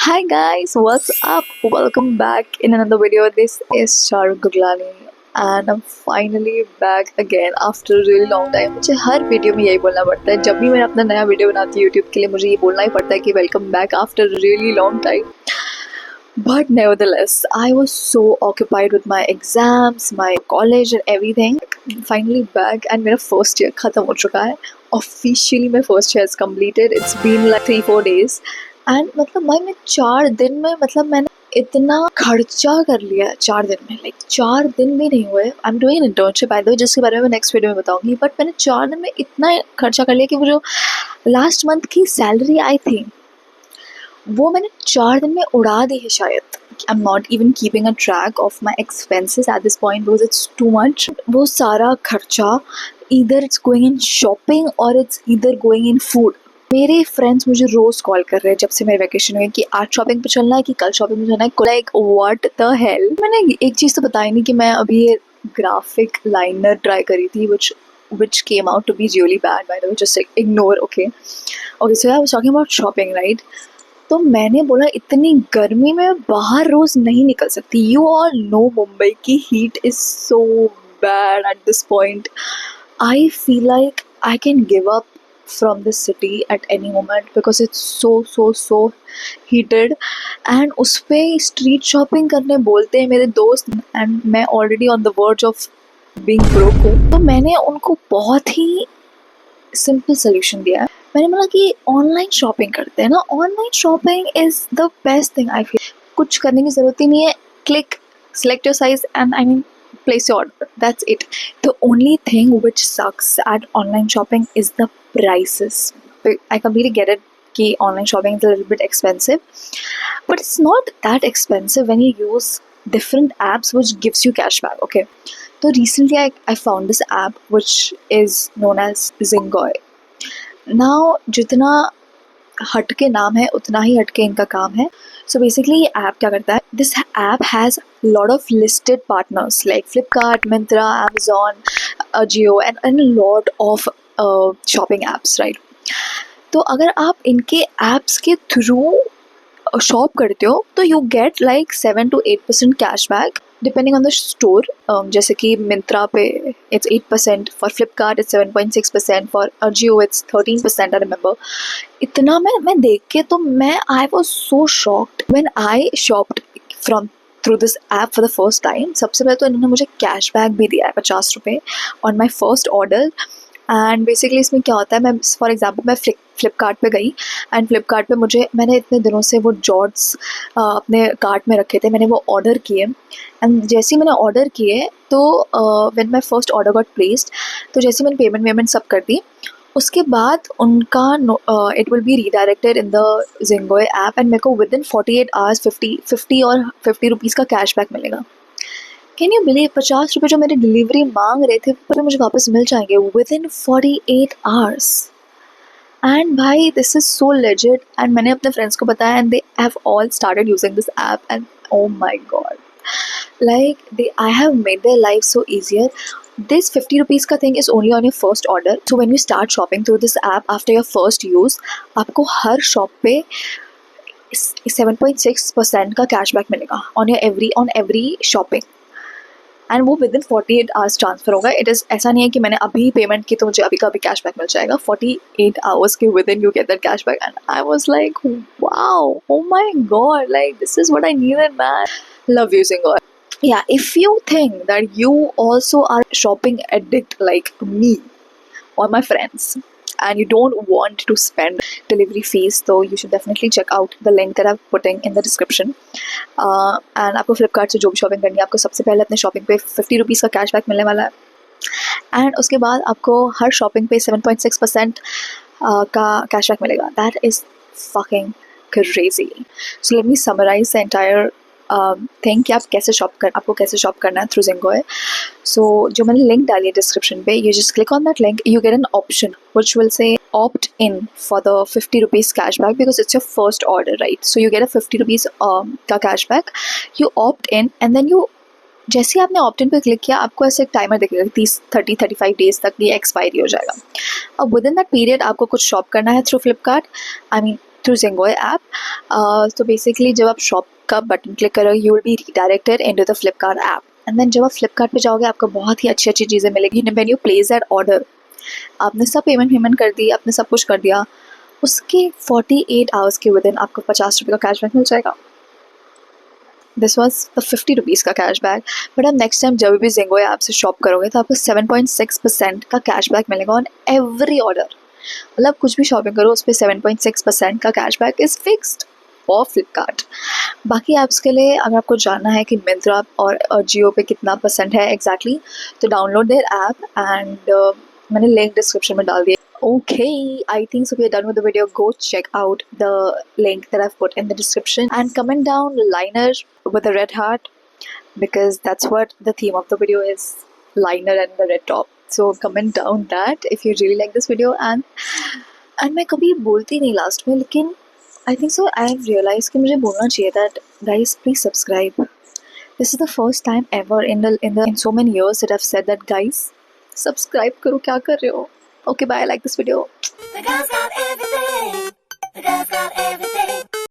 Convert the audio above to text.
Hi guys, what's up? Welcome back in another video. This is Shahrukh Guglani and I'm finally back again after a really long time. मुझे हर video में यही बोलना पड़ता है, जब भी मैं अपना नया वीडियो बनाती हूँ यूट्यूब के लिए मुझे ये बोलना ही पड़ता है कि welcome back after a really long time. But nevertheless, I was so occupied with my exams, my college and everything. Finally back and मेरा first year खत्म हो चुका है. Officially my first year is completed. It's been like 3-4 days. And मतलब भाई मैं 4 दिन में मतलब मैंने इतना खर्चा कर लिया 4 दिन में, लाइक 4 दिन भी नहीं हुए. I am doing internship by the way, जिसके बारे में मैं नेक्स्ट वीडियो में बताऊंगी. बट मैंने 4 दिन में इतना खर्चा कर लिया कि वो जो लास्ट मंथ की सैलरी आई थी वो मैंने 4 दिन में उड़ा दी है शायद. I am not even keeping a track of my expenses at this point because it's too much. वो सारा खर्चा इधर इट्स गोइंग इन शॉपिंग और इट्स इधर गोइंग इन फूड. मेरे फ्रेंड्स मुझे रोज़ कॉल कर रहे हैं जब से मेरी वैकेशन हुई कि आज शॉपिंग पे चलना है कि कल शॉपिंग पे चलना है. Like what the hell. मैंने एक चीज़ तो बताई नहीं कि मैं अभी ये ग्राफिक लाइनर ट्राई करी थी which came out to be really bad by the way, just like ignore. Okay, so I was talking about shopping, right? तो मैंने बोला इतनी गर्मी में बाहर रोज़ नहीं निकल सकती. यू ऑल नो मुंबई की heat is so bad at this point. I feel like I can give up from this city at any moment because it's so heated. and उस पे street shopping करने बोलते हैं मेरे दोस्त and मैं already on the verge of being broke हूँ. तो मैंने उनको बहुत ही सिंपल सोल्यूशन दिया है. मैंने बोला कि ऑनलाइन शॉपिंग करते हैं ना. Online shopping is the best thing. I feel कुछ करने की ज़रूरत ही नहीं है. Click, select your size and I mean place your order. That's it. The only thing which sucks at online shopping is the prices. I completely get it कि online shopping is a little bit expensive, but it's not that expensive when you use different apps which gives you cashback. Okay, so recently I found this app which is known as Zingoi. Now जितना हटके नाम है उतना ही हटके इनका काम है. So basically ये ऐप क्या करता है, this app has lot of listed partners like Flipkart, Myntra, Amazon, Ajio and lot of shopping apps, right. तो अगर आप इनके ऐप्स के थ्रू शॉप करते हो तो you get like 7 to 8% cashback depending on the store. जैसे कि मिंत्रा पे it's 8%, for Flipkart it's 7.6%, for Ajio it's 13%. I remember इतना मैं देख के तो मैं I was so shocked when I शॉप्ड from through this app for the first time. सबसे पहले तो इन्होंने मुझे कैशबैक भी दिया है 50 रुपये on my first order. And basically इसमें क्या होता है, मैं फॉर एग्जांपल मैं फ्लिपकार्ट पे गई एंड फ्लिपकार्ट पे मैंने इतने दिनों से वो जॉर्ड्स अपने कार्ट में रखे थे. मैंने वो ऑर्डर किए एंड जैसे ही मैंने ऑर्डर किए तो when my first order got placed, तो जैसे मैंने पेमेंट सब कर दी उसके बाद उनका it will be redirected in the Zingoy app and मेरे को विद इन 48 आवर्स 50 और 50 रुपीज़ का कैशबैक मिलेगा. कैन यू बिलीव 50 रुपये जो मेरी डिलीवरी मांग रहे थे वो मुझे वापस मिल जाएंगे विद इन 48 आवर्स. एंड भाई this is so legit. And मैंने अपने फ्रेंड्स को बताया and they have all started using this app and oh my god, like I have made their life so easier. This 50 rupees का thing is only on your first order. So when you start shopping through this app after your first use, आपको हर shop पे 7.6% का cashback मिलेगा on every shopping. And वो with इन 48 hours transfer होगा. It is ऐसा नहीं है कि मैंने अभी पेमेंट की तो मुझे अभी का अभी कैशबैक मिल जाएगा. 48 आवर्स के with in you get that cashback. And I was like wow, oh my God, like this is what I needed man. Love using it. Yeah, if you think that you also are shopping addict like me or my friends and you don't want to spend delivery fees, so you should definitely check out the link that I'm putting in the description. And आपको फ्लिपकार्ट से जो भी shopping करनी है आपको सबसे पहले अपने शॉपिंग पे 50 रुपीज़ का कैशबैक मिलने वाला है. एंड उसके बाद आपको हर शॉपिंग पे 7.6% का कैशबैक मिलेगा. That is fucking crazy. So let me summarize the entire think कि आपको कैसे शॉप करना है थ्रू जिंगोए. सो जो मैंने लिंक डाली है डिस्क्रिप्शन पे, you just click on that link, you get an option which will say opt in for the 50 rupees cashback because it's your first order, right? So you get a 50 rupees का cashback. You opt in and then you जैसे ही आपने opt इन पे click किया आपको ऐसे एक timer दिखेगा 30-35 days तक ये एक्सपायरी हो जाएगा. अब विद इन दैट पीरियड आपको कुछ शॉप करना है through Flipkart. I mean through Zengoy app. तो बेसिकली जब आप शॉप का बटन क्लिक करोगे you will be redirected into the Flipkart app, and then जब आप फ्लिपकार्ट पे जाओगे आपको बहुत ही अच्छी अच्छी चीज़ें मिलेगी। When you place that order, आपने सब पेमेंट कर दी, आपने सब कुछ कर दिया, उसके 48 आवर्स के विदिन आपको 50 रुपये का कैशबैक मिल जाएगा। दिस वॉज द 50 रुपीज़ का कैशबैक। बट अब नेक्स्ट टाइम जब भी Zengoy ऐप से शॉप करोगे तो आपको 7.6% का कैशबैक मिलेगा ऑन एवरी ऑर्डर। मतलब कुछ भी शॉपिंग करो उस पर 7.6% का cashback is fixed for Flipkart. बाकी ऐप्स के लिए अगर आपको जानना है कि मिंत्रा और जियो पे कितना परसेंट है एग्जैक्टली, तो डाउनलोड देयर ऐप एंड मैंने लिंक डिस्क्रिप्शन में डाल दिया। Okay, I think so we are done with the video. Go check out the link that I've put in the description and comment down liner with a red heart, because that's what the theme of the video is, liner and the red top. So comment down that if you really like this video। and मैं कभी बोलती नहीं last में, लेकिन I think so I have realized कि मुझे बोलना चाहिए that guys please subscribe. This is the first time ever in so many years that I've said that guys subscribe करो, क्या कर रहे हो? Okay, bye. I like this video. The girls got everything. The girls got everything.